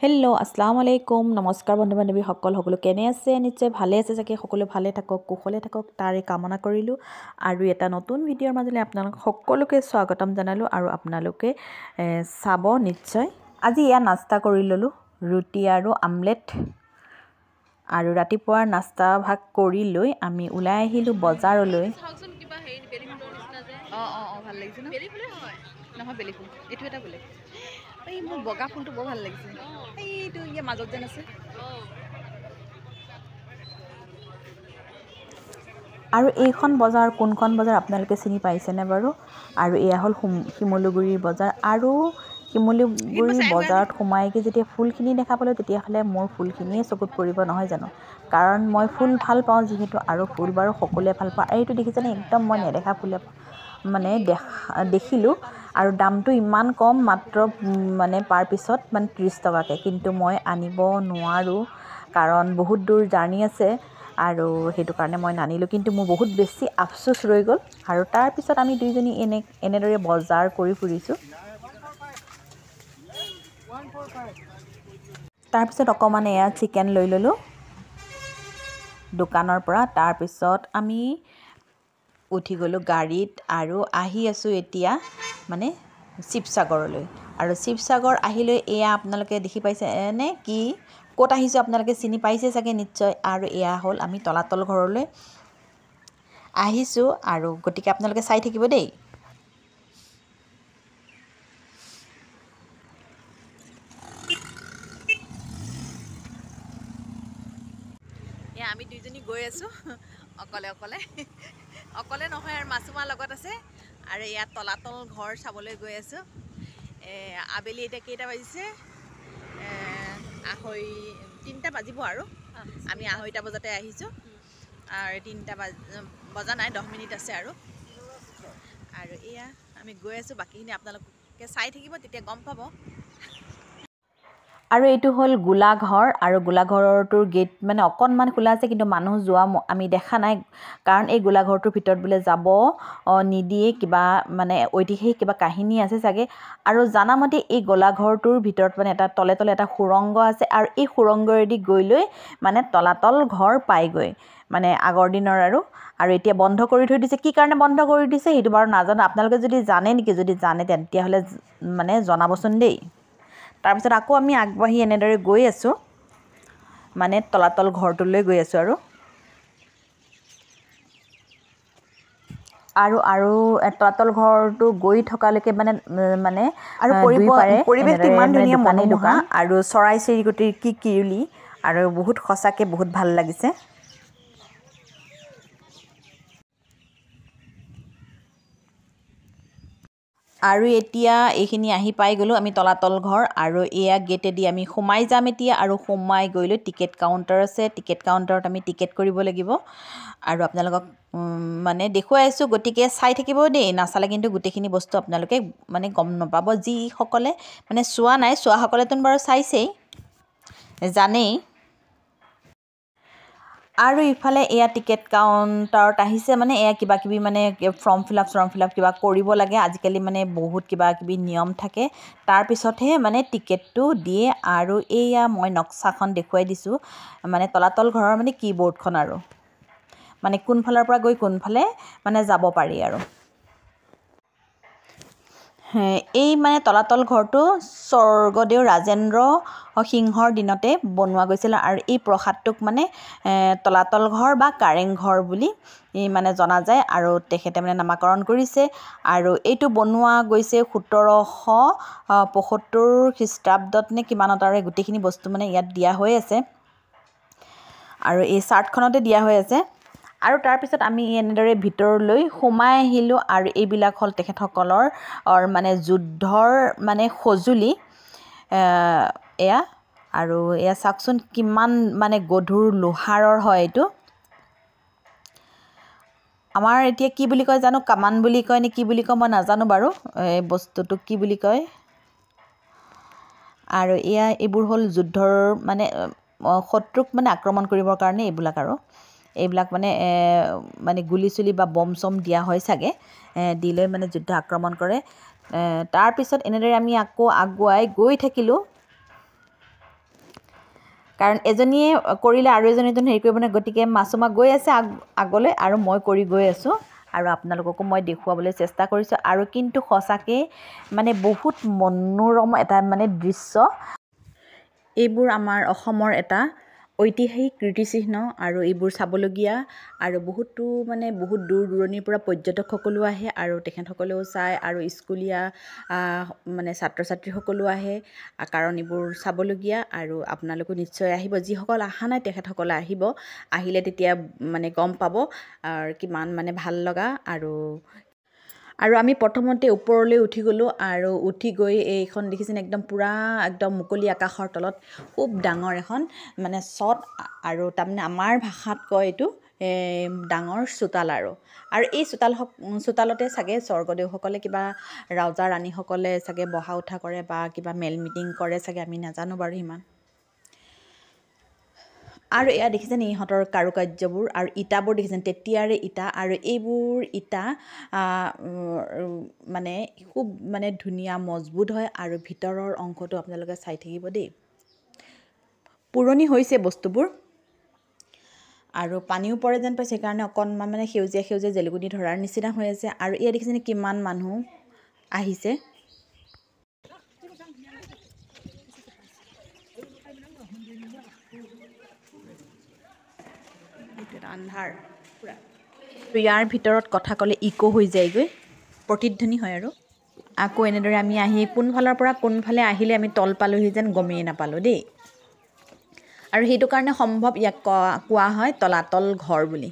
Hello' আসসালামু আলাইকুম নমস্কাৰ বন্ধু বান্ধৱী সকলো কেনে আছে নিশ্চয় ভালে আছে চাগে সকলো ভালে থাকক কুশলে থাকক তাৰে কামনা কৰিলোঁ আৰু এটা নতুন ভিডিঅ'ৰ মাজলৈ আপোনালোক সকলোকে স্বাগতম জনালোঁ আৰু আপোনালোকে চাব নিশ্চয় আজি এয়া নাস্তা কৰি ল'লোঁ ৰুটি আৰু আমলেট আৰু ৰাতিপুৱাৰ নাস্তা ভাগ কৰি লৈ আমি ওলাই আহিলোঁ বজাৰলৈ ভাল লাগিছে ন বেলি ফুলে হয় নহয় বেলি ফুল এইটো এটা বেলেগ এই মোৰ বগা ফুলটো বৰ ভাল লাগিছে এইটো ইয়াৰ মাজত যেন আছে আৰু এইখন বজাৰ কোনখন বজাৰ আপোনালোকে চিনি পাইছেনে বাৰু আৰু এয়া হ'ল শিমলুগুৰিৰ বজাৰ আৰু শিমলুগুৰিৰ বজাৰত সোমাইকে যেতিয়া ফুলখিনি দেখা পালোঁ তেতিয়াহ'লে মোৰ ফুলখিনিয়ে চকুত পৰিব নহয় জানো কাৰণ মই ফুল ভাল পাওঁ যিহেতু আৰু ফুল বাৰু সকলোৱে ভাল পাওঁ এইটো দেখিছেনে একদম মই নেদেখা ফুলে মানে দেখিলোঁ আৰু দামটো ইমান কম মাত্ৰ মানে পাৰ পিছত মানে 30 টকাকৈ কিন্তু মই আনিব নোৱাৰোঁ কাৰণ বহুত দূৰ জাৰ্ণি আছে আৰু সেইটো কাৰণে মই নানিলোঁ কিন্তু মোৰ বহুত বেছি আফচোচ ৰৈ গ'ল আৰু তাৰপিছত আমি দুইজনী এনেদৰে বজাৰ কৰি ফুৰিছোঁ তাৰপিছত অকণমান এয়া চিকেন লৈ ল'লোঁ দোকানৰ পৰা তাৰপিছত আমি উঠি গ'লোঁ গাড়ীত আৰু আহি আছোঁ এতিয়া মানে শিৱসাগৰলৈ আৰু শিৱসাগৰ আহিলৈ এয়া আপোনালোকে দেখি পাইছে নে কি ক'ত আহিছোঁ আপোনালোকে চিনি পাইছে চাগে নিশ্চয় আৰু এয়া হ'ল আমি তলাতল ঘৰলৈ আহিছোঁ আৰু গতিকে আপোনালোকে চাই থাকিব দেই এয়া আমি দুইজনী গৈ আছোঁ অকলে অকলে নহয় আৰু মাছুমাৰ লগত আছে আৰু ইয়াত তলাতল ঘৰ চাবলৈ গৈ আছোঁ আবেলি এতিয়া কেইটা বাজিছে 3টা বাজিব আৰু আমি 2:30 বজাতে আহিছোঁ আৰু 3টা বজা নাই 10 মিনিট আছে আৰু এয়া আমি গৈ আছোঁ বাকীখিনি আপোনালোকে চাই থাকিব তেতিয়া গম পাব আৰু এইটো হ'ল গোলাঘৰ আৰু গোলাঘৰটোৰ গেট মানে অকণমান খোলা আছে কিন্তু মানুহ যোৱা আমি দেখা নাই কাৰণ এই গোলাঘৰটোৰ ভিতৰত বোলে যাব নিদিয়ে কিবা মানে ঐতিহাসিক কিবা কাহিনী আছে চাগে আৰু জানামতে এই গোলাঘৰটোৰ ভিতৰত মানে এটা তলে এটা সুৰংগ আছে আৰু এই সুৰংগৰেদি গৈ লৈ মানে তলাতল ঘৰ পায়গৈ মানে আগৰ দিনৰ আৰু এতিয়া বন্ধ কৰি থৈ দিছে কি কাৰণে বন্ধ কৰি দিছে সেইটো বাৰু নাজানো আপোনালোকে যদি জানে নেকি যদি জানে তেতিয়াহ'লে মানে জনাবচোন দেই তাৰপিছত আকৌ আমি আগবাঢ়ি এনেদৰে গৈ আছোঁ মানে তলাতল ঘৰটোলৈ গৈ আছোঁ আৰু তলাতল ঘৰটো গৈ থকালৈকে মানে আৰু পৰিৱেশটো ইমান ধুনীয়া মনোমোহা আৰু চৰাই চিৰিকটিৰ কিৰিলি আৰু বহুত সঁচাকৈ বহুত ভাল লাগিছে আৰু এতিয়া এইখিনি আহি পাই গ'লোঁ আমি তলাতল ঘৰ আৰু এয়া গেটেদি আমি সোমাই যাম এতিয়া আৰু সোমাই গৈ লৈ টিকেট কাউণ্টাৰ আছে টিকেট কাউণ্টাৰত আমি টিকেট কৰিব লাগিব আৰু আপোনালোকক মানে দেখুৱাই আছোঁ গতিকে চাই থাকিব দেই নাচালে কিন্তু গোটেইখিনি বস্তু আপোনালোকে মানে গম নাপাব যিসকলে মানে চোৱা নাই চোৱাসকলেতো বাৰু চাইছেই জানেই আৰু ইফালে এয়া টিকেট কাউণ্টাৰত আহিছে মানে এয়া কিবাকিবি মানে ফৰ্ম ফিল আপ কিবা কৰিব লাগে আজিকালি মানে বহুত কিবাকিবি নিয়ম থাকে তাৰপিছতহে মানে টিকেটটো দিয়ে আৰু এয়া মই নক্সাখন দেখুৱাই দিছোঁ মানে তলাতল ঘৰৰ মানে কীবৰ্ডখন আৰু মানে কোনফালৰ পৰা গৈ কোনফালে মানে যাব পাৰি আৰু এই মানে তলাতল ঘৰটো স্বৰ্গদেউ ৰাজেন্দ্ৰ সিংহৰ দিনতে বনোৱা গৈছিল আৰু এই প্ৰসাদটোক মানে তলাতল ঘৰ বা কাৰেং ঘৰ বুলি মানে জনা যায় আৰু তেখেতে মানে নামাকৰণ কৰিছে আৰু এইটো বনোৱা গৈছে 1775 খ্ৰীষ্টাব্দত নে কিমানত আৰু গোটেইখিনি বস্তু মানে ইয়াত দিয়া হৈ আছে আৰু এই চাৰ্টখনতে দিয়া হৈ আছে আৰু তাৰপিছত আমি এনেদৰে ভিতৰলৈ সোমাই আহিলোঁ আৰু এইবিলাক হ'ল তেখেতসকলৰ মানে যুদ্ধৰ মানে সঁজুলি এয়া আৰু এয়া চাওকচোন কিমান মানে গধুৰ লোহাৰৰ হয় এইটো আমাৰ এতিয়া কি বুলি কয় জানো কামান বুলি কয় নে কি বুলি কয় মই নাজানো বাৰু এই বস্তুটো কি বুলি কয় আৰু এয়া এইবোৰ হ'ল যুদ্ধৰ মানে শত্ৰুক মানে আক্ৰমণ কৰিবৰ কাৰণে এইবিলাক মানে গুলি চুলি বা বম চম দিয়া হয় চাগে দি লৈ মানে যুদ্ধ আক্ৰমণ কৰে তাৰপিছত এনেদৰে আমি আকৌ আগুৱাই গৈ থাকিলোঁ কাৰণ এজনীয়ে কৰিলে আৰু এজনী হেৰি কৰিব নে, গতিকে মাছুমা গৈ আছে আগলৈ আৰু মই কৰি গৈ আছোঁ আৰু আপোনালোককো মই দেখুৱাবলৈ চেষ্টা কৰিছোঁ। আৰু কিন্তু সঁচাকৈ মানে বহুত মনোৰম এটা মানে দৃশ্য। এইবোৰ আমাৰ অসমৰ এটা ঐতিহাসিক কীৰ্তিচিহ্ন আৰু এইবোৰ চাবলগীয়া আৰু বহুত দূৰ দূৰণিৰ পৰা পৰ্যটকসকলো আহে আৰু তেখেতসকলেও চায় আৰু স্কুলীয়া মানে ছাত্ৰ ছাত্ৰীসকলো আহে, কাৰণ এইবোৰ চাবলগীয়া। আৰু আপোনালোকো নিশ্চয় আহিব, যিসকল অহা নাই তেখেতসকলে আহিলে তেতিয়া মানে গম পাব কিমান মানে ভাল লগা। আৰু আমি প্ৰথমতে ওপৰলৈ উঠি গ'লোঁ আৰু উঠি গৈ এইখন দেখিছেনে একদম পূৰা একদম মুকলি আকাশৰ তলত খুব ডাঙৰ এখন মানে চট, আৰু তাৰমানে আমাৰ ভাষাত কয় এইটো ডাঙৰ চোতাল। আৰু এই চোতালতে চাগে স্বৰ্গদেউসকলে কিবা ৰজা ৰাণীসকলে চাগে বহা উঠা কৰে বা কিবা মেল মিটিং কৰে চাগে, আমি নাজানো বাৰু সিমান। আৰু এয়া দেখিছেনে ইহঁতৰ কাৰুকাৰ্যবোৰ আৰু ইটাবোৰ দেখিছেনে, তেতিয়াৰে ইটা। আৰু এইবোৰ ইটা মানে খুব মানে ধুনীয়া মজবুত হয় আৰু ভিতৰৰ অংশটো আপোনালোকে চাই থাকিব দেই, পুৰণি হৈছে বস্তুবোৰ। আৰু পানীও পৰে যেন পাইছে, সেইকাৰণে অকণমান মানে সেউজীয়া সেউজীয়া জেলুকনি ধৰাৰ নিচিনা হৈ আছে। আৰু এয়া দেখিছেনে কিমান মানুহ আহিছে। আন্ধাৰ পুৰা, ইয়াৰ ভিতৰত কথা ক'লে ইক' হৈ যায়গৈ, প্ৰতিধ্বনি হয়। আৰু আকৌ এনেদৰে আমি আহি কোনফালৰ পৰা কোনফালে আহিলে আমি তল পালোহি যেন গমেই নাপালোঁ দেই। আৰু সেইটো কাৰণে সম্ভৱ ইয়াক কোৱা হয় তলাতল ঘৰ বুলি।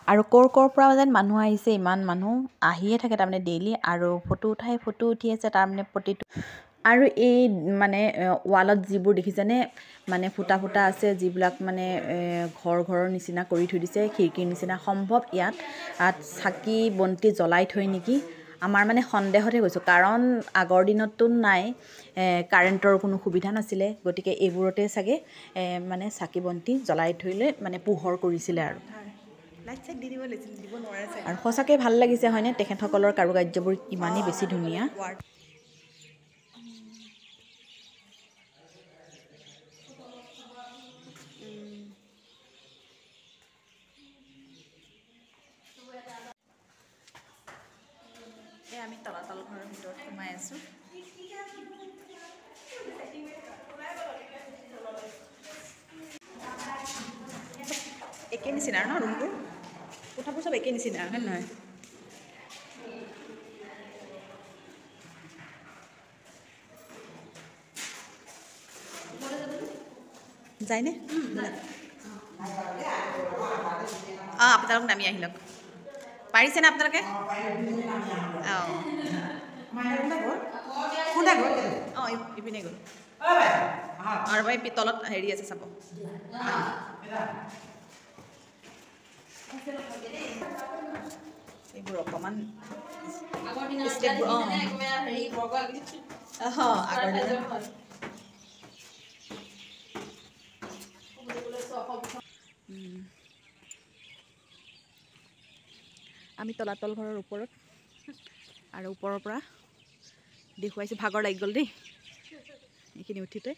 আৰু ক'ৰ পৰা যেন মানুহ আহিছে, ইমান মানুহ আহিয়ে থাকে তাৰমানে ডেইলি, আৰু ফটো উঠি আছে তাৰমানে প্ৰতিটো। আৰু এই মানে ৱালত যিবোৰ দেখিছেনে মানে ফুটা আছে, যিবিলাক মানে ঘৰৰ নিচিনা কৰি থৈ দিছে, খিৰিকীৰ নিচিনা। সম্ভৱ ইয়াত চাকি বন্তি জ্বলাই থৈ নেকি, আমাৰ মানে সন্দেহতহে গৈছোঁ, কাৰণ আগৰ দিনততো নাই কাৰেণ্টৰ কোনো সুবিধা নাছিলে, গতিকে এইবোৰতে চাগে মানে চাকি বন্তি জ্বলাই থৈ লৈ মানে পোহৰ কৰিছিলে। আৰু সঁচাকৈ ভাল লাগিছে হয়নে, তেখেতসকলৰ কাৰুকাৰ্যবোৰ ইমানেই বেছি ধুনীয়া। আমি তলাতল ঘৰৰ ভিতৰত সোমাই আছোঁ। একে নিচিনা ন ৰুমবোৰ, কোঠাবোৰ চব একে নিচিনা হয় নহয়? যায়নে? আপোনালোক নামি আহি লওক, পাৰিছেনে আপোনালোকে? ইপিনে গ'ল আৰু এই তলত হেৰি আছে চাব। এইবোৰ অকণমান আগৰ আমি তলাতল ঘৰৰ ওপৰত, আৰু ওপৰৰ পৰা দেখুৱাইছোঁ। ভাগৰ লাগি গ'ল দেই এইখিনি উঠোতে।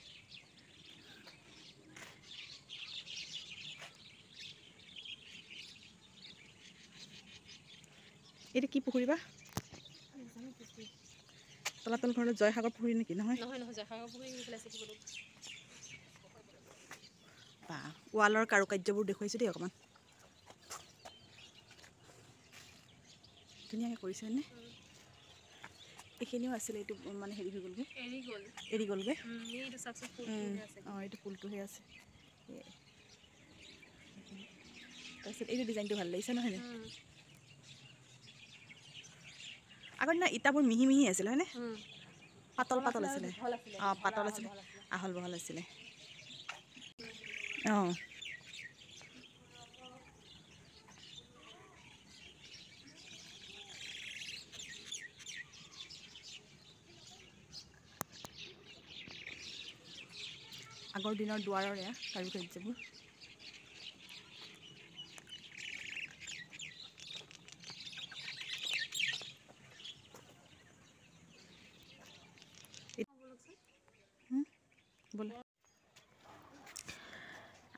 এইটো কি পুখুৰী বা? তলাতল ঘৰত জয়সাগৰ পুখুৰী নেকি? নহয় জয়সাগৰ পুখুৰী। বা ৱালৰ কাৰুকাৰ্যবোৰ দেখুৱাইছোঁ দেই, অকণমান ধুনীয়াকৈ কৰিছে নে? এইখিনিও আছিলে, এইটো মানে হেৰি হৈ গ'লগৈ, এৰি গ'লগৈ। এইটো ফুলটোহে আছে। তাৰপিছত এইটো ডিজাইনটো ভাল লাগিছে নহয়নে? আগৰ দিনা ইটাবোৰ মিহি মিহি আছিলে হয়নে? পাতল আছিলে। পাতল আছিলে, আহল বহল আছিলে। আগৰ দিনৰ দুৱাৰৰ এয়া কাৰুকাৰ্যবোৰ।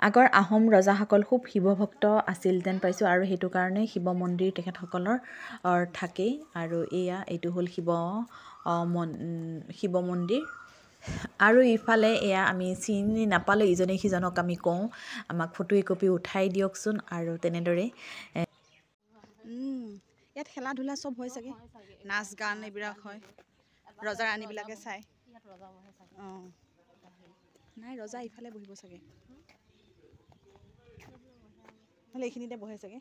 আগৰ আহোম ৰজাসকল খুব শিৱভক্ত আছিল যেন পাইছোঁ আৰু সেইটো কাৰণে শিৱ মন্দিৰ তেখেতসকলৰ থাকেই। আৰু এইটো হ'ল শিৱ মন্দিৰ। আৰু ইফালে এয়া আমি চিনি নাপালোঁ, ইজনে সিজনক আমি কওঁ আমাক ফটো একপি উঠাই দিয়কচোন। আৰু তেনেদৰে ইয়াত খেলা ধূলা চব হয় চাগে, নাচ গান এইবিলাক হয়, ৰজা ৰাণীবিলাকে চায়। অঁ নাই, ৰজা ইফালে বহিব চাগে, নহ'লে এইখিনিতে বহে চাগে।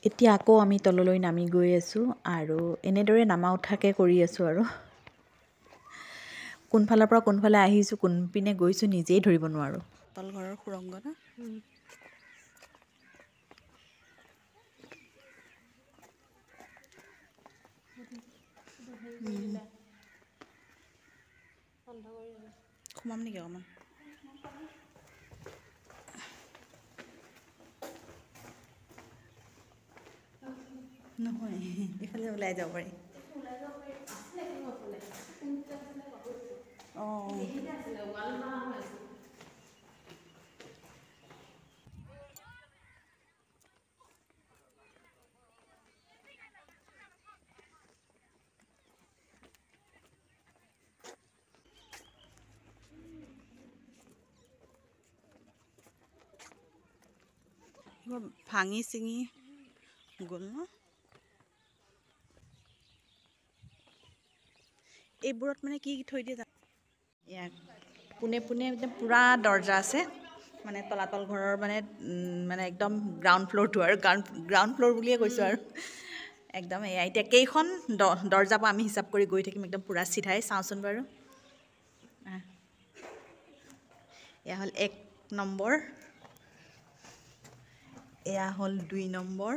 এতিয়া আকৌ আমি তললৈ নামি গৈ আছোঁ আৰু এনেদৰে নামা উঠাকৈ কৰি আছোঁ আৰু কোনফালৰ পৰা কোনফালে আহিছোঁ, কোনপিনে গৈছোঁ নিজেই ধৰিব নোৱাৰোঁ। তলঘৰৰ সুৰংগ না? সোমাম নেকি অকণমান? নহয়, এইফালে ওলাই যাব পাৰি। অঁ ভাঙি চিঙি গ'ল ন? এইবোৰত মানে কি থৈ দিয়ে ইয়াত পোনে পোনে একদম পূৰা দৰ্জা আছে, মানে তলাতল ঘৰৰ মানে একদম গ্ৰাউণ্ড ফ্ল'ৰটো আৰু গ্ৰাউণ্ড ফ্ল'ৰ বুলিয়ে কৈছোঁ আৰু একদম এয়া। এতিয়া কেইখন দৰ্জা পৰা আমি হিচাপ কৰি গৈ থাকিম একদম পূৰা চিধাই। চাওঁচোন বাৰু। এয়া হ'ল 1 নম্বৰ, এয়া হ'ল 2 নম্বৰ।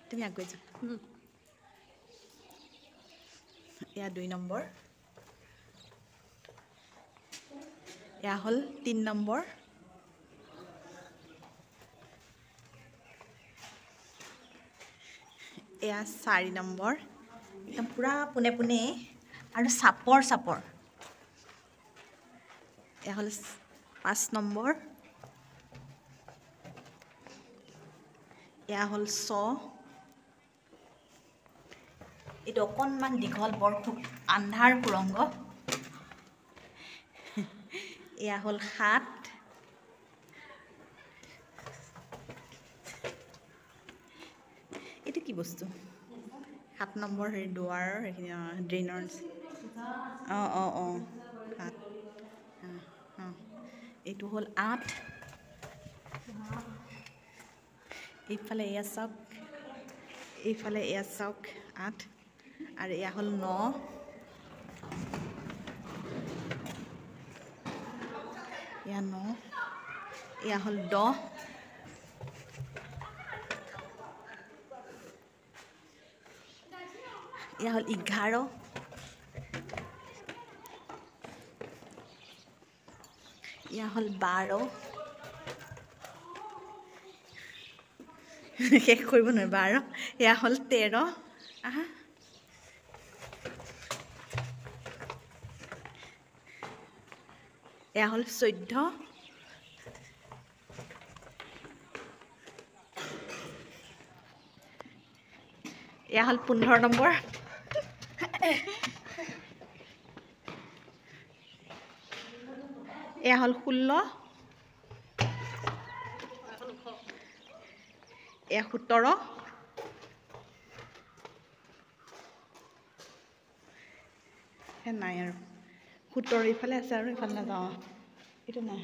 তুমি আগুৱাই যোৱা। এয়া 2 নম্বৰ, এয়া হ'ল 3 নম্বৰ, এয়া 4 নম্বৰ। একদম পূৰা পোনে পোনে আৰু চাপৰ। এয়া হ'ল 5 নম্বৰ, এয়া হ'ল 6। এইটো অকণমান দীঘল, বৰ খুব আন্ধাৰ সুৰংগ। এয়া হ'ল 7। এইটো কি বস্তু? 7 নম্বৰ হেৰি দুৱাৰৰ সেইখিনি ড্ৰেইনৰ। অঁ 7। এইটো হ'ল 8। এইফালে এয়া চাওক, এইফালে এয়া চাওক 8। আৰু এয়া হ'ল 9। এয়া 9, এয়া হ'ল 10। এয়া হ'ল 11। এয়া হ'ল 12। শেষ কৰিব নোৱাৰিবা 12। এয়া হ'ল 13। আহা, এয়া হ'ল 14। এয়া হ'ল 15 নম্বৰ। এয়া হ'ল 16। এয়া 17। নাই আৰু 17 ইফালে আছে আৰু ইফালে নাযাওঁ। এইটো নাই,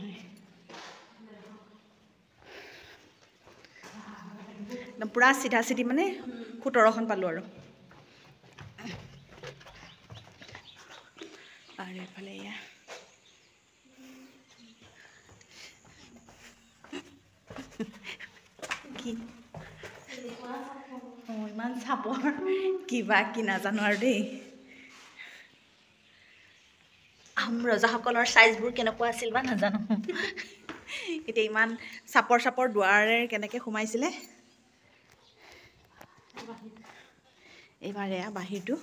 একদম পূৰা চিধা চিধি মানে 17খন পালোঁ আৰু এইফালে এয়া কি ইমান চাপৰ কিবা কি নাজানো আৰু দেই। আহোম ৰজাসকলৰ চাইজবোৰ কেনেকুৱা আছিল বা নাজানো এতিয়া ইমান চাপৰ চাপৰ দুৱাৰে কেনেকৈ সোমাইছিলে এইবাৰ এয়া বাহিৰটো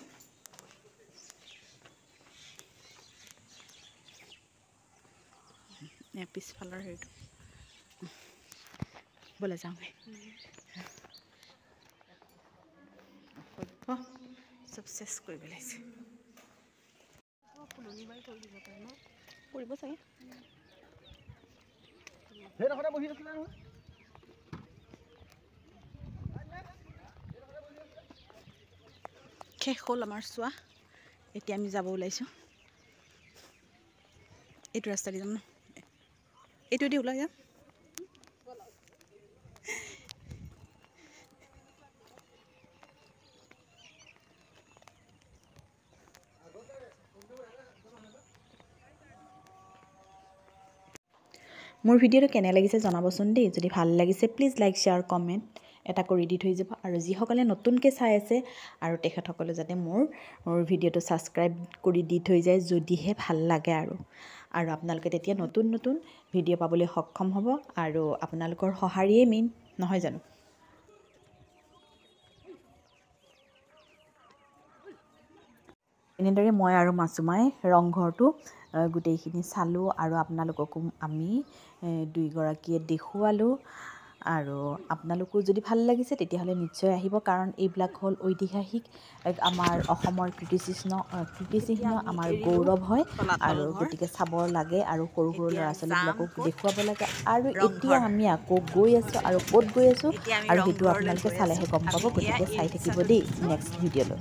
পিছফালৰ হেৰিটো ব'লে যাওঁগৈ চব চেছ কৰি পেলাইছে কৰিব চাগে শেষ হ'ল আমাৰ চোৱা এতিয়া আমি যাব ওলাইছোঁ এইটো ৰাস্তা দি যাম ন এইটো দি ওলাই যাম মোৰ ভিডিঅ'টো কেনে লাগিছে জনাবচোন দেই যদি ভাল লাগিছে প্লিজ লাইক শ্বেয়াৰ কমেণ্ট এটা কৰি দি থৈ যাব আৰু যিসকলে নতুনকৈ চাই আছে আৰু তেখেতসকলে যাতে মোৰ ভিডিঅ'টো ছাবস্ক্ৰাইব কৰি দি থৈ যায় যদিহে ভাল লাগে আৰু আপোনালোকে তেতিয়া নতুন নতুন ভিডিঅ' পাবলৈ সক্ষম হ'ব আৰু আপোনালোকৰ সঁহাৰিয়েই মেইন নহয় জানো এনেদৰে মই আৰু মাছুমাই ৰংঘৰটো গোটেইখিনি চালোঁ আৰু আপোনালোককো আমি দুয়োগৰাকীয়ে দেখুৱালোঁ আৰু আপোনালোকো যদি ভাল লাগিছে তেতিয়াহ'লে নিশ্চয় আহিব কাৰণ এইবিলাক হ'ল ঐতিহাসিক আমাৰ অসমৰ কীৰ্তিচিহ্ন আমাৰ গৌৰৱ হয় আৰু গতিকে চাব লাগে আৰু সৰু সৰু ল'ৰা ছোৱালীবিলাকক দেখুৱাব লাগে আৰু এতিয়া আমি আকৌ গৈ আছোঁ আৰু ক'ত গৈ আছোঁ আৰু সেইটো আপোনালোকে চালেহে গম পাব গতিকে চাই থাকিব দেই নেক্সট ভিডিঅ'লৈ